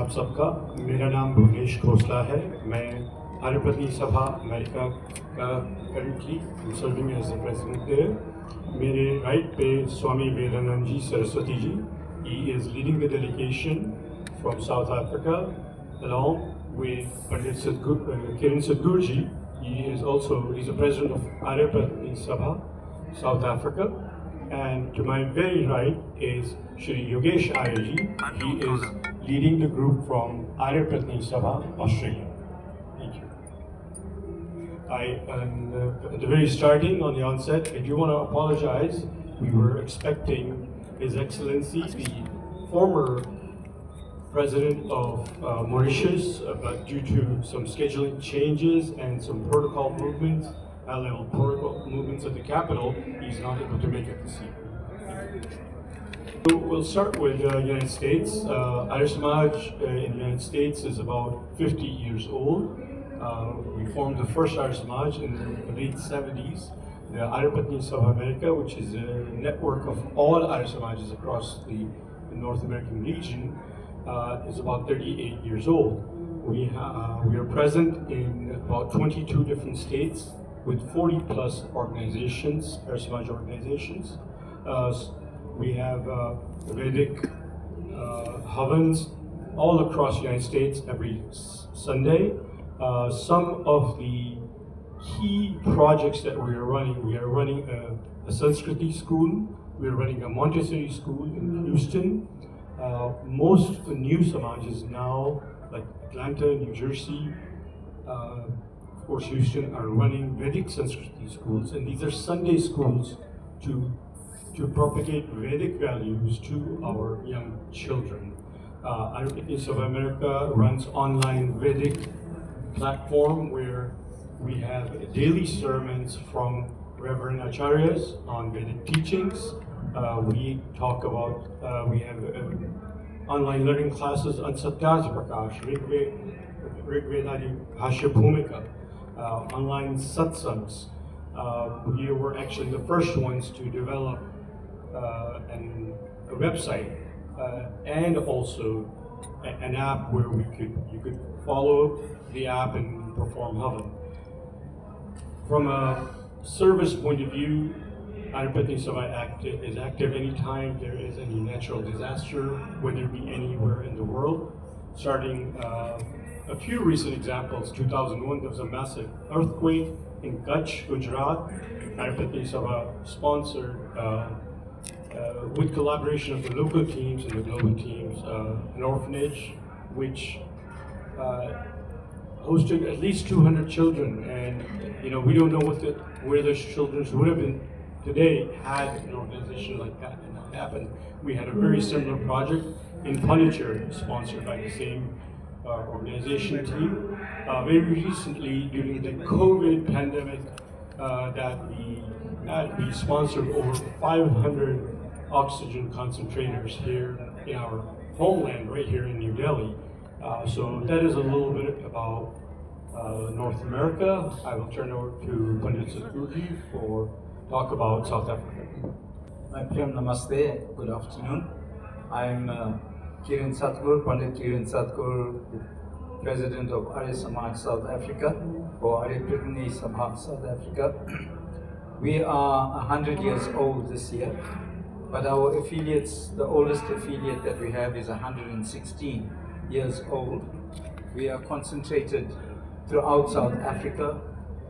आप सबका। मेरा नाम भुवनेश खोसला है। मैं आर्य प्रतिनिधि सभा अमेरिका का currently serving as the president there. मेरे राइट पे स्वामी वेदानंद जी Saraswati ji, he is leading the delegation from South Africa along with Pandit Kiran Sadhgurji. He's the president of Arya Pratinidhi Sabha South Africa. And to my very right is Shri Yogesh Iyer ji. He is leading the group from Arya Pratinidhi Sabha Australia. Thank you. At the very starting, on the onset, I do want to apologize. We were expecting His Excellency, the former President of Mauritius, but due to some scheduling changes and some protocol movements, high-level protocol movements at the capital, he's not able to make it this year. So we'll start with the United States. Arya Samaj in the United States is about 50 years old. We formed the first Arya Samaj in the late 70s. The Arya Pratinidhi Sabha America, which is a network of all Arya Samajas across the North American region, is about 38 years old. We are present in about 22 different states with 40 plus organizations, Arya Samaj organizations. We have Vedic havans all across the United States every Sunday. Some of the key projects that we are running a Sanskriti school, we are running a Montessori school in Houston. Most new Samajas now, like Atlanta, New Jersey, of course Houston, are running Vedic Sanskriti schools, and these are Sunday schools to propagate Vedic values to our young children. Arya Pratinidhi Sabha America runs online Vedic platform where we have daily sermons from Reverend Acharyas on Vedic teachings. We talk about, we have online learning classes on Satyaj Prakash, Rigvedadi Bhashya Bhumika, online satsangs. We were actually the first ones to develop a website and also an app where you could follow the app and perform havan. From a service point of view, Arya Pratinidhi Sabha is active anytime there is any natural disaster, whether it be anywhere in the world. Starting a few recent examples, 2001 there was a massive earthquake in Kutch, Gujarat. Arya Pratinidhi Sabha sponsored, with collaboration of the local teams and the global teams, an orphanage which hosted at least 200 children, and we don't know where those children would have been today had an organization like that not happened. We had a very similar project in Pondicherry, sponsored by the same organization team. Very recently, during the COVID pandemic, we sponsored over 500 oxygen concentrators here in our homeland, right here in New Delhi. So that is a little bit about North America. I will turn over to Pandit Sadhgurji for talk about South Africa. My Prem Namaste, good afternoon. I'm Kiran Sadhgur, Pandit Kiran Sadhgur, President of Arya Samaj South Africa, or Arya Pratinidhi Sabha South Africa. We are 100 years old this year, but our affiliates, the oldest affiliate that we have is 116 years old. We are concentrated throughout South Africa.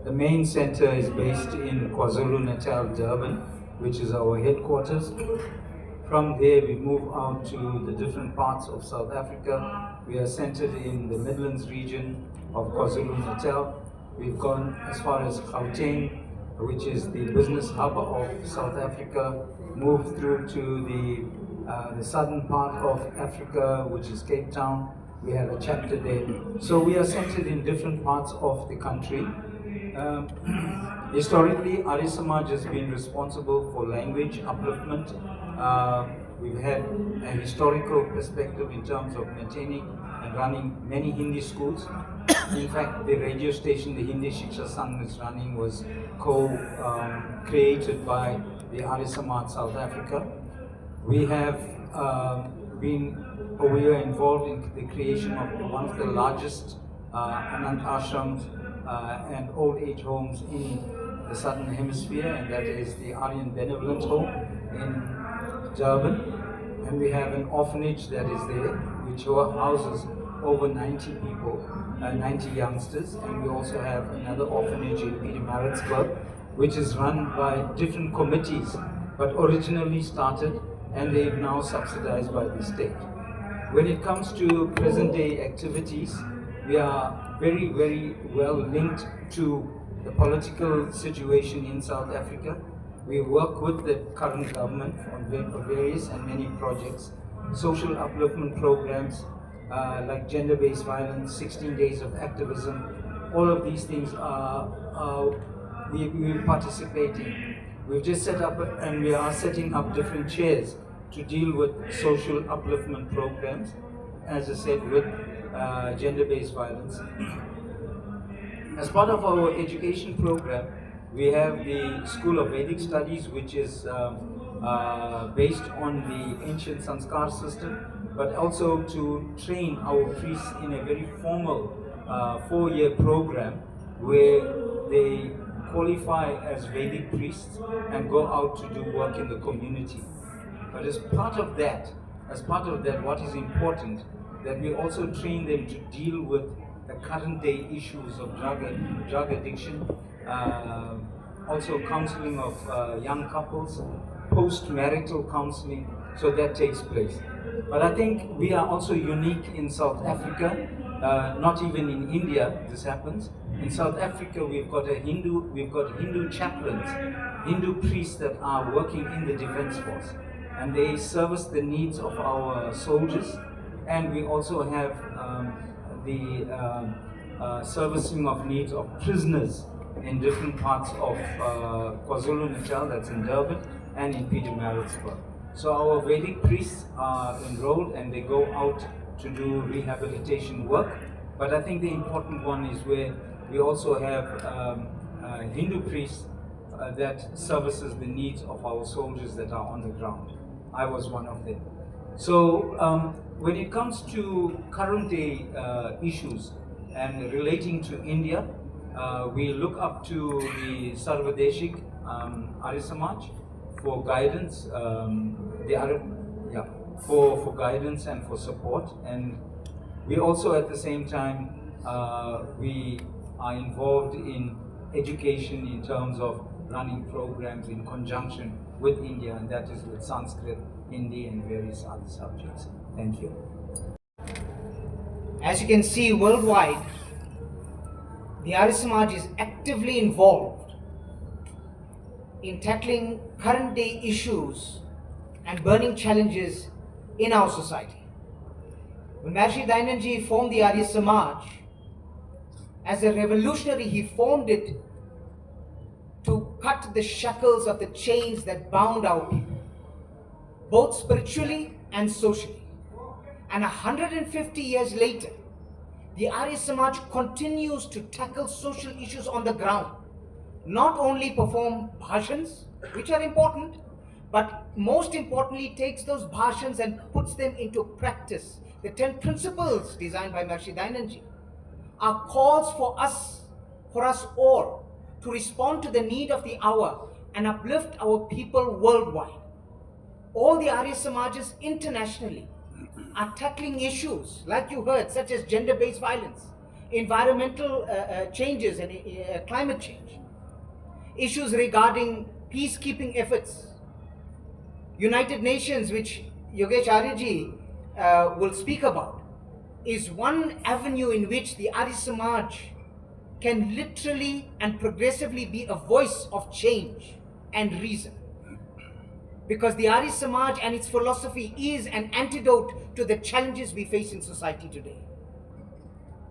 The main center is based in KwaZulu-Natal, Durban, which is our headquarters. From there we move out to the different parts of South Africa. We are centered in the Midlands region of KwaZulu-Natal. We've gone as far as Gauteng, which is the business hub of South Africa, moved through to the southern part of Africa, which is Cape Town. We have a chapter there. So we are centered in different parts of the country. Historically, Arya Samaj has been responsible for language upliftment. We've had a historical perspective in terms of maintaining and running many Hindi schools. In fact, the radio station, the Hindi Shiksha Sangh is running, was created by the Arya Samaj South Africa. We have we are involved in the creation of one of the largest Anand ashrams and old age homes in the southern hemisphere, and that is the Aryan Benevolent Home in Durban. And we have an orphanage that is there, which houses over 90 people, 90 youngsters. And we also have another orphanage in Pietermaritzburg, which is run by different committees, but originally started and they're now subsidized by the state. When it comes to present day activities, we are very, very well linked to the political situation in South Africa. We work with the current government on various and many projects, social upliftment programs like gender-based violence, 16 days of activism. All of these things we participate in. We've just set up and we are setting up different chairs to deal with social upliftment programs, as I said, with gender-based violence. As part of our education program, we have the School of Vedic Studies, which is based on the ancient Sanskar system, but also to train our priests in a very formal 4-year program where they qualify as Vedic priests and go out to do work in the community. But as part of that, what is important, that we also train them to deal with the current day issues of drug addiction, also counseling of young couples, post-marital counseling, so that takes place. But I think we are also unique in South Africa, not even in India this happens. In South Africa we've got Hindu chaplains, Hindu priests that are working in the defense force, and they service the needs of our soldiers. And we also have the servicing of needs of prisoners in different parts of KwaZulu-Natal, that's in Durban, and in Pietermaritzburg. So our Vedic priests are enrolled and they go out to do rehabilitation work. But I think the important one is where we also have Hindu priests that services the needs of our soldiers that are on the ground. I was one of them. So when it comes to current day issues and relating to India, we look up to the Sarvadeshik Arya Samaj for guidance, for guidance and for support. And we also at the same time we are involved in education in terms of running programs in conjunction with India, and that is with Sanskrit, Hindi and various other subjects. Thank you. As you can see, worldwide, the Arya Samaj is actively involved in tackling current day issues and burning challenges in our society. When Maharishi Dayananji formed the Arya Samaj, as a revolutionary, he formed it to cut the shackles of the chains that bound our people, both spiritually and socially. And 150 years later, the Arya Samaj continues to tackle social issues on the ground. Not only perform bhashans, which are important, but most importantly takes those bhashans and puts them into practice. The 10 principles designed by Maharishi Dayananji are calls for us all, to respond to the need of the hour and uplift our people worldwide. All the Arya Samajas internationally are tackling issues, like you heard, such as gender-based violence, environmental changes and climate change, issues regarding peacekeeping efforts. United Nations, which Yogesh Aryaji will speak about, is one avenue in which the Arya Samaj can literally and progressively be a voice of change and reason. Because the Arya Samaj and its philosophy is an antidote to the challenges we face in society today.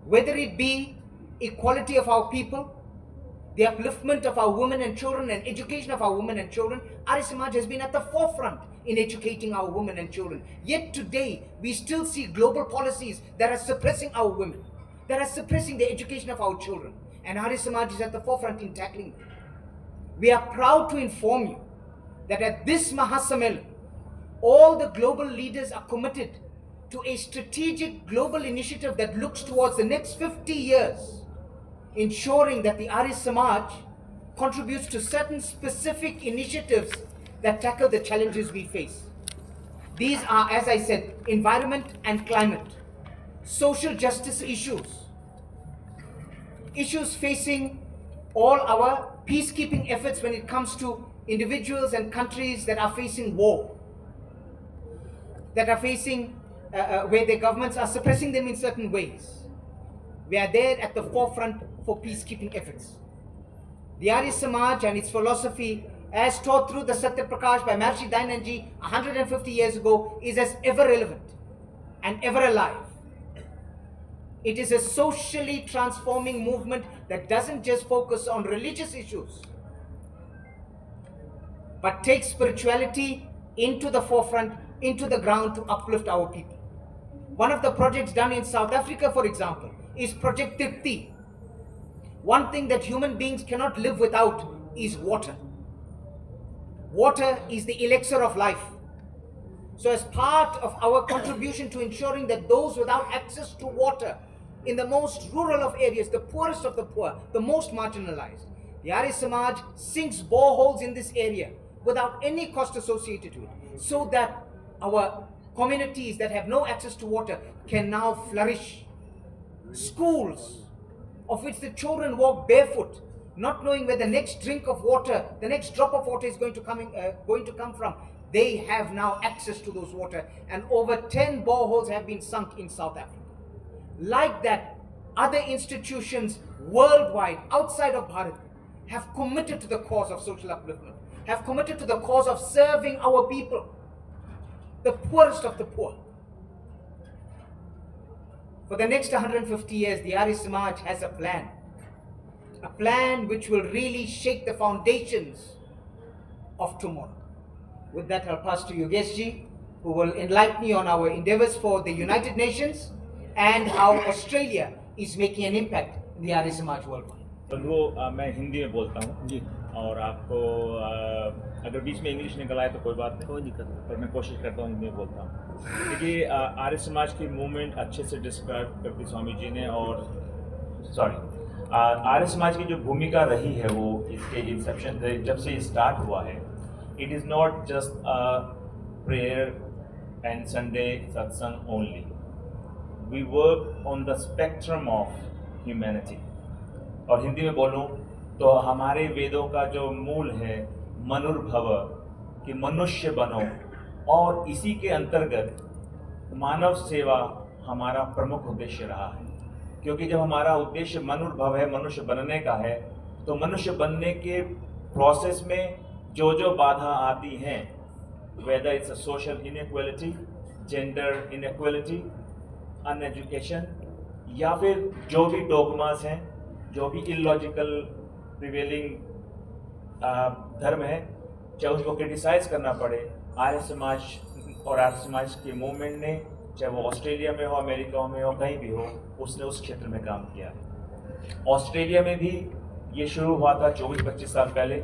Whether it be equality of our people, the upliftment of our women and children, and education of our women and children, Arya Samaj has been at the forefront in educating our women and children. Yet today, we still see global policies that are suppressing our women, that are suppressing the education of our children. And Arya Samaj is at the forefront in tackling them. We are proud to inform you that at this Mahasammelan, all the global leaders are committed to a strategic global initiative that looks towards the next 50 years, ensuring that the Arya Samaj contributes to certain specific initiatives that tackle the challenges we face. These are, as I said, environment and climate, social justice issues facing all our peacekeeping efforts when it comes to individuals and countries that are facing war, that are facing where their governments are suppressing them in certain ways. We are there at the forefront for peacekeeping efforts. The Arya Samaj and its philosophy, as taught through the Satya Prakash by Maharishi Dayananji 150 years ago, is as ever relevant and ever alive. It is a socially transforming movement that doesn't just focus on religious issues, but takes spirituality into the forefront, into the ground to uplift our people. One of the projects done in South Africa, for example, is Project Tripti. One thing that human beings cannot live without is water. Water is the elixir of life. So as part of our contribution to ensuring that those without access to water in the most rural of areas, the poorest of the poor, the most marginalized, the Arya Samaj sinks boreholes in this area without any cost associated to it, so that our communities that have no access to water can now flourish. Schools of which the children walk barefoot, not knowing where the next drink of water, the next drop of water is going to come from. They have now access to those water, and over 10 boreholes have been sunk in South Africa. Like that, other institutions worldwide, outside of Bharat, have committed to the cause of social upliftment, have committed to the cause of serving our people, the poorest of the poor. For the next 150 years, the Arya Samaj has a plan which will really shake the foundations of tomorrow. With that, I'll pass to Yogesh ji, who will enlighten me on our endeavors for the United Nations and how Australia is making an impact in the Arya Samaj worldwide. बंधुओं, मैं हिंदी में बोलता हूँ जी, और आपको अगर बीच में English निकल आए तो कोई बात नहीं, कोई दिक्कत नहीं, पर मैं कोशिश करता हूँ हिंदी में बोलता हूँ। देखिए, आर्य समाज की मूवमेंट अच्छे से डिस्क्राइब करती स्वामी जी ने, और आर्य समाज की जो भूमिका रही है वो इसके इंसेप्शन से जब से स्टार्ट हुआ है, it is not just prayer and Sunday satsang only. We work on the spectrum of humanity. और हिंदी में बोलूं तो हमारे वेदों का जो मूल है मनुर्भव, कि मनुष्य बनो, और इसी के अंतर्गत मानव सेवा हमारा प्रमुख उद्देश्य रहा है. क्योंकि जब हमारा उद्देश्य मनुर्भव है, मनुष्य बनने का है, तो मनुष्य बनने के प्रोसेस में जो जो बाधा आती हैं, whether it's a social inequality, gender inequality, uneducation, या फिर जो भी डोगमास हैं, जो भी इलॉजिकल प्रिवेलिंग धर्म है, चाहे उसको क्रिटिसाइज करना पड़े, आर्य समाज और आर्य समाज के मूवमेंट ने, चाहे वो ऑस्ट्रेलिया में हो, अमेरिका में हो, कहीं भी हो, उसने उस क्षेत्र में काम किया. ऑस्ट्रेलिया में भी ये शुरू हुआ था 24-25 साल पहले.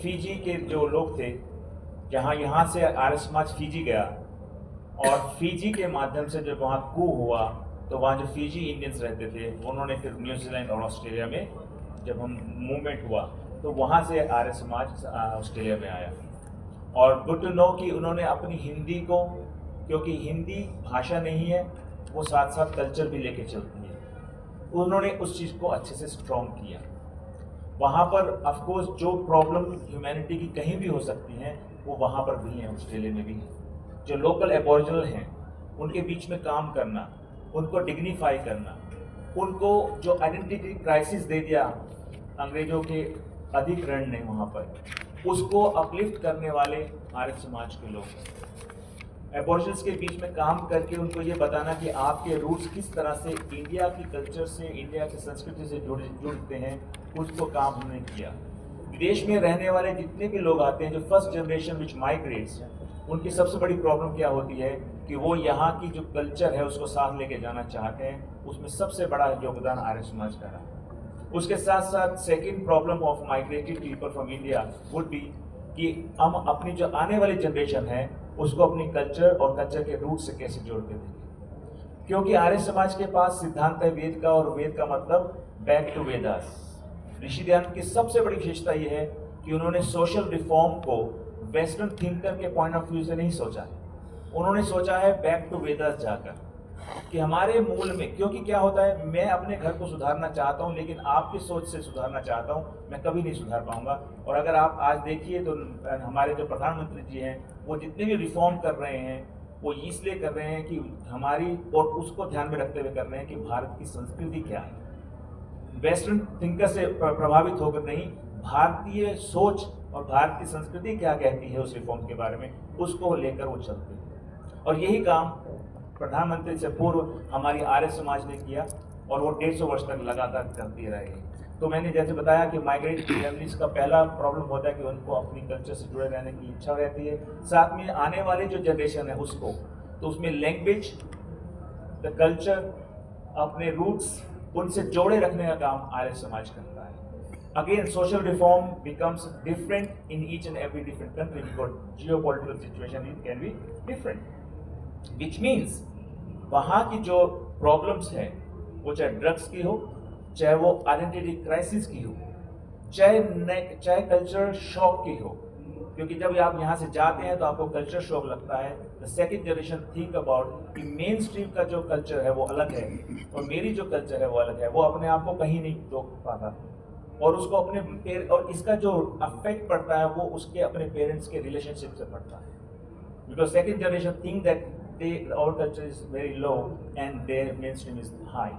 फीजी के जो लोग थे, यहाँ से आर्य समाज फीजी गया, और फीजी के माध्यम से जब वहाँ कू हुआ तो वहाँ जो फीजी इंडियंस रहते थे, उन्होंने फिर न्यूजीलैंड और ऑस्ट्रेलिया में जब हम मूवमेंट हुआ तो वहाँ से आर्य समाज ऑस्ट्रेलिया में आया. और गुड टू नो कि उन्होंने अपनी हिंदी को, क्योंकि हिंदी भाषा नहीं है, वो साथ साथ कल्चर भी लेके चलती है, उन्होंने उस चीज़ को अच्छे से स्ट्रॉन्ग किया. वहाँ पर ऑफकोर्स जो प्रॉब्लम ह्यूमैनिटी की कहीं भी हो सकती हैं, वो वहाँ पर भी हैं, ऑस्ट्रेलिया में भी हैं. जो लोकल एबोरिजिनल हैं, उनके बीच में काम करना, उनको डिग्निफाई करना, उनको जो आइडेंटिटी क्राइसिस दे दिया अंग्रेजों के अधिग्रहण ने वहाँ पर, उसको अपलिफ्ट करने वाले आर्य समाज के लोग. एबोरिजिनल्स के बीच में काम करके उनको ये बताना कि आपके रूट्स किस तरह से इंडिया की कल्चर से, इंडिया की संस्कृति से जुड़ते हैं, उसको काम हमने किया. विदेश में रहने वाले जितने भी लोग आते हैं, जो फर्स्ट जनरेशन विच माइग्रेट्स, उनकी सबसे बड़ी प्रॉब्लम क्या होती है कि वो यहाँ की जो कल्चर है उसको साथ लेके जाना चाहते हैं. उसमें सबसे बड़ा योगदान आर्य समाज का रहा. उसके साथ साथ second problem of migrated people from India would be कि हम अपनी जो आने वाली जनरेशन है उसको अपनी कल्चर और कल्चर के रूट से कैसे जोड़ के देखें। क्योंकि आर्य समाज के पास सिद्धांत है वेद का, और वेद का मतलब बैक टू वेदास। ऋषि दयानंद की सबसे बड़ी विशेषता यह है कि उन्होंने सोशल रिफॉर्म को वेस्टर्न थिंकर के पॉइंट ऑफ व्यू से नहीं सोचा है, उन्होंने सोचा है बैक टू वेदास जाकर कि हमारे मूल में, क्योंकि क्या होता है, मैं अपने घर को सुधारना चाहता हूं लेकिन आपकी सोच से सुधारना चाहता हूं, मैं कभी नहीं सुधार पाऊंगा। और अगर आप आज देखिए तो हमारे जो प्रधानमंत्री जी हैं वो जितने भी रिफॉर्म कर रहे हैं वो इसलिए कर रहे हैं कि हमारी, और उसको ध्यान में रखते हुए कर रहे हैं कि भारत की संस्कृति क्या है, वेस्टर्न थिंकर से प्रभावित होकर नहीं, भारतीय सोच और भारत की संस्कृति क्या कहती है उस रिफॉर्म के बारे में, उसको लेकर वो चलते हैं। और यही काम प्रधानमंत्री से पूर्व हमारी आर्य समाज ने किया और वो 150 वर्ष तक लगातार करती रहे। तो मैंने जैसे बताया कि माइग्रेट फैमिलीज का पहला प्रॉब्लम होता है कि उनको अपनी कल्चर से जुड़े रहने की इच्छा रहती है, साथ में आने वाली जो जनरेशन है उसको, तो उसमें लैंग्वेज, द कल्चर, अपने रूट्स, उनसे जोड़े रखने का काम आर्य समाज करता है। Again, social reform becomes different in each and every different country because geopolitical situation it can be different, which means वहाँ की जो प्रॉब्लम्स हैं वो चाहे ड्रग्स की हो, चाहे वो आइडेंटिटी क्राइसिस की हो, चाहे कल्चर शॉक की हो, क्योंकि जब आप यहाँ से जाते हैं तो आपको कल्चर शॉक लगता है। The second generation think about कि मेन स्ट्रीम का जो कल्चर है वो अलग है और मेरी जो कल्चर है वो अलग है, वो अपने आप को कहीं नहीं रोक पाता और उसको अपने और इसका जो अफेक्ट पड़ता है वो उसके अपने पेरेंट्स के रिलेशनशिप से पड़ता है, because second generation think that our culture is very low and their mainstream is high।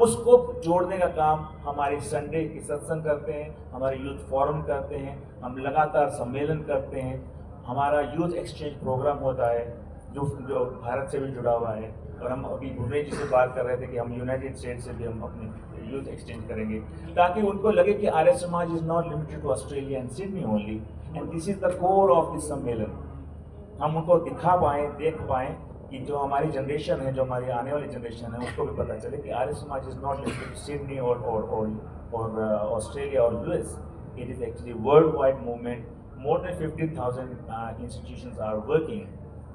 उसको जोड़ने का काम हमारे संडे की सत्संग करते हैं, हमारे यूथ फोरम करते हैं, हम लगातार सम्मेलन करते हैं, हमारा यूथ एक्सचेंज प्रोग्राम होता है जो भारत से भी जुड़ा हुआ है। और हम अभी भुवनेश जी से बात कर रहे थे कि हम यूनाइटेड स्टेट से भी हम अपने यूथ एक्सचेंज करेंगे ताकि उनको लगे कि Arya Samaj is not limited to Australia and Sydney only, and this is the core of this sammelan. हम उनको दिखा पाएँ, देख पाएँ कि जो हमारी जनरेशन है, जो हमारी आने वाली जनरेशन है, उसको भी पता चले कि Arya Samaj is not limited to Sydney और ऑस्ट्रेलिया और US, it is actually world wide movement. More than 15,000 institutions are working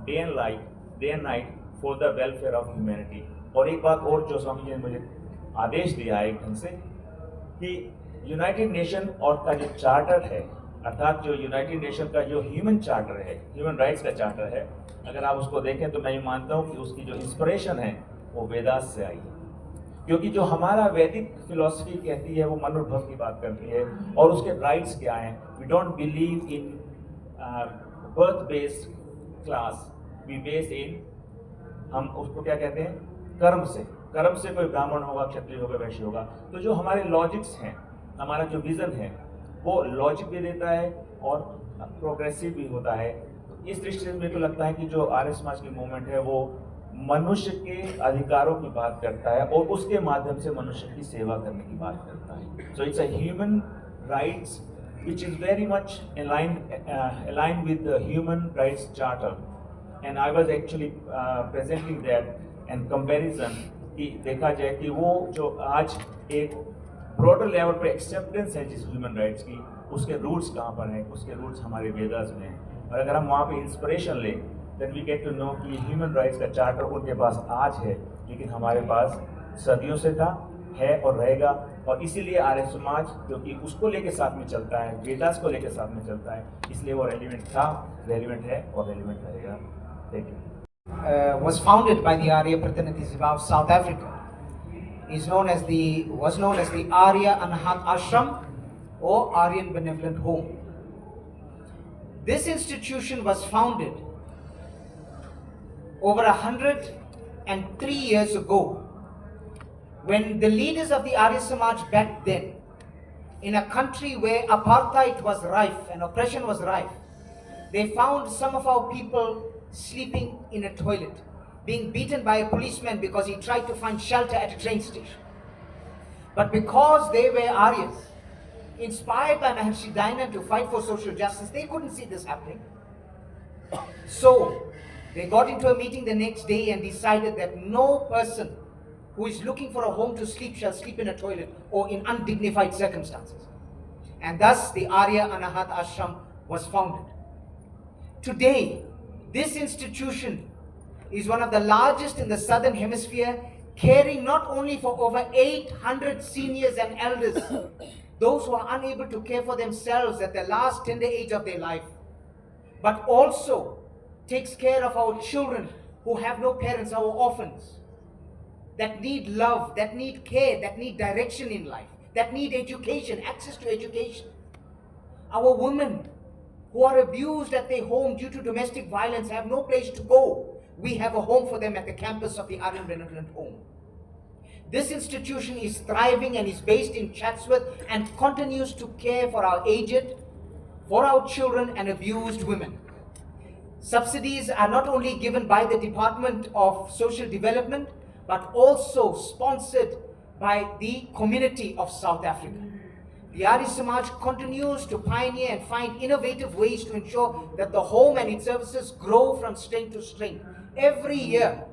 day and night for the welfare of humanity. और एक बात और जो स्वामी जी ने मुझे आदेश दिया है एक ढंग से कि यूनाइटेड नेशन और का जो चार्टर है, अर्थात जो यूनाइटेड नेशन का जो ह्यूमन चार्टर है, ह्यूमन राइट्स का चार्टर है, अगर आप उसको देखें तो मैं ये मानता हूँ कि उसकी जो इंस्पिरेशन है वो वेदास से आई है। क्योंकि जो हमारा वैदिक फिलॉसफी कहती है वो मनुर्भव की बात करती है और उसके राइट्स क्या हैं। We don't believe in birth based class, we based in, हम उसको क्या कहते हैं, कर्म से कोई ब्राह्मण होगा, क्षत्रिय होगा, वैश्य होगा। तो जो हमारे लॉजिक्स हैं, हमारा जो विजन है वो लॉजिक भी देता है और प्रोग्रेसिव भी होता है। इस दृष्टि से मेरे को लगता है कि जो आर्य समाज की मूवमेंट है वो मनुष्य के अधिकारों की बात करता है और उसके माध्यम से मनुष्य की सेवा करने की बात करता है। So it's a human rights which is very much aligned with the human rights charter, and I was actually presenting that and comparison कि देखा जाए कि वो जो आज एक ब्रॉडर लेवल पे एक्सेप्टेंस है जिस ह्यूमन राइट्स की, उसके रूट्स कहाँ पर हैं, उसके रूट्स हमारे वेदास में हैं। और अगर हम वहाँ पे इंस्पिरेशन लें then we get to know कि ह्यूमन राइट्स का चार्टर उनके पास आज है लेकिन हमारे पास सदियों से था, है और रहेगा। और इसीलिए आर्य समाज क्योंकि उसको लेके साथ में चलता है, वेदास को लेके साथ में चलता है, इसलिए वो रेलिवेंट था, रेलिवेंट है और रेलिवेंट रहेगा। Thank you. Was founded by the Arya Pratinitis of South Africa. Was known as the Arya Anahat Ashram or Aryan Benevolent Home. This institution was founded over 103 years ago, when the leaders of the Arya Samaj back then, in a country where apartheid was rife and oppression was rife, they found some of our people sleeping in a toilet, being beaten by a policeman because he tried to find shelter at a train station. But because they were Aryas, inspired by Maharishi Dayananda to fight for social justice, they couldn't see this happening. So they got into a meeting the next day and decided that no person who is looking for a home to sleep shall sleep in a toilet or in undignified circumstances. And thus the Arya Anahat Ashram was founded. Today, This institution is one of the largest in the Southern Hemisphere, caring not only for over 800 seniors and elders, those who are unable to care for themselves at the last tender age of their life, but also takes care of our children who have no parents, our orphans, that need love, that need care, that need direction in life, that need education, access to education. Our women who are abused at their home due to domestic violence have no place to go. We have a home for them at the campus of the Aryan Benevolent Home. This institution is thriving and is based in Chatsworth and continues to care for our aged, for our children and abused women. Subsidies are not only given by the Department of Social Development, but also sponsored by the community of South Africa. The Arya Samaj continues to pioneer and find innovative ways to ensure that the home and its services grow from strength to strength. Every year,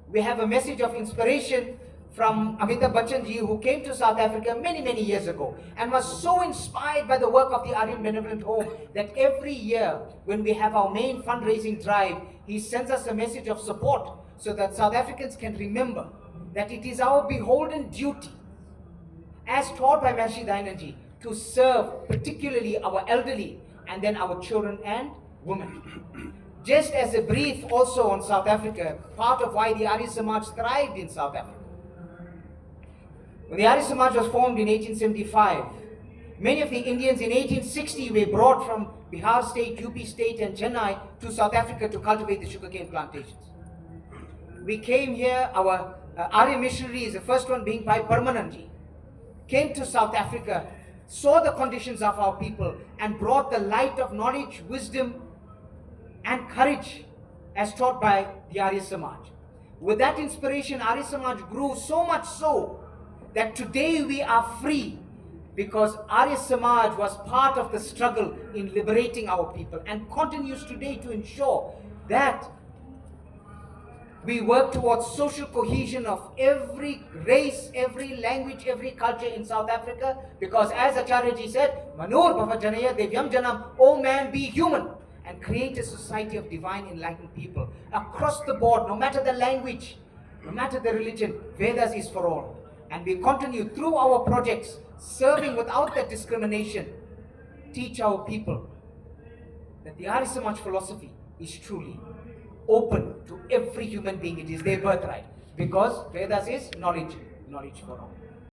we have a message of inspiration from Amitabh Bachchan ji, who came to South Africa many years ago and was so inspired by the work of the Aryan Benevolent Home that every year when we have our main fundraising drive, he sends us a message of support so that South Africans can remember that it is our beholden duty, as taught by Maharishi Dayanand, to serve particularly our elderly and then our children and women. Just as a brief also on South Africa, part of why the Arya Samaj thrived in South Africa. When the Arya Samaj was formed in 1875, many of the Indians in 1860 were brought from Bihar state, UP state and Chennai to South Africa to cultivate the sugarcane plantations. We came here, our Arya missionaries, the first one being Bhai Parmananji, came to South Africa, saw the conditions of our people and brought the light of knowledge, wisdom and courage as taught by the Arya Samaj. With that inspiration, Arya Samaj grew so much so that today we are free because Arya Samaj was part of the struggle in liberating our people and continues today to ensure that we work towards social cohesion of every race, every language, every culture in South Africa, because as Acharya said, Manur Bhava Janaya Devyam Janam, O man, be human and create a society of divine enlightened people across the board, no matter the language, no matter the religion. Vedas is for all. And we continue through our projects, serving without that discrimination, teach our people that the Arya Samaj philosophy is truly open to every human being. It is their birthright, because Vedas is knowledge, knowledge for all.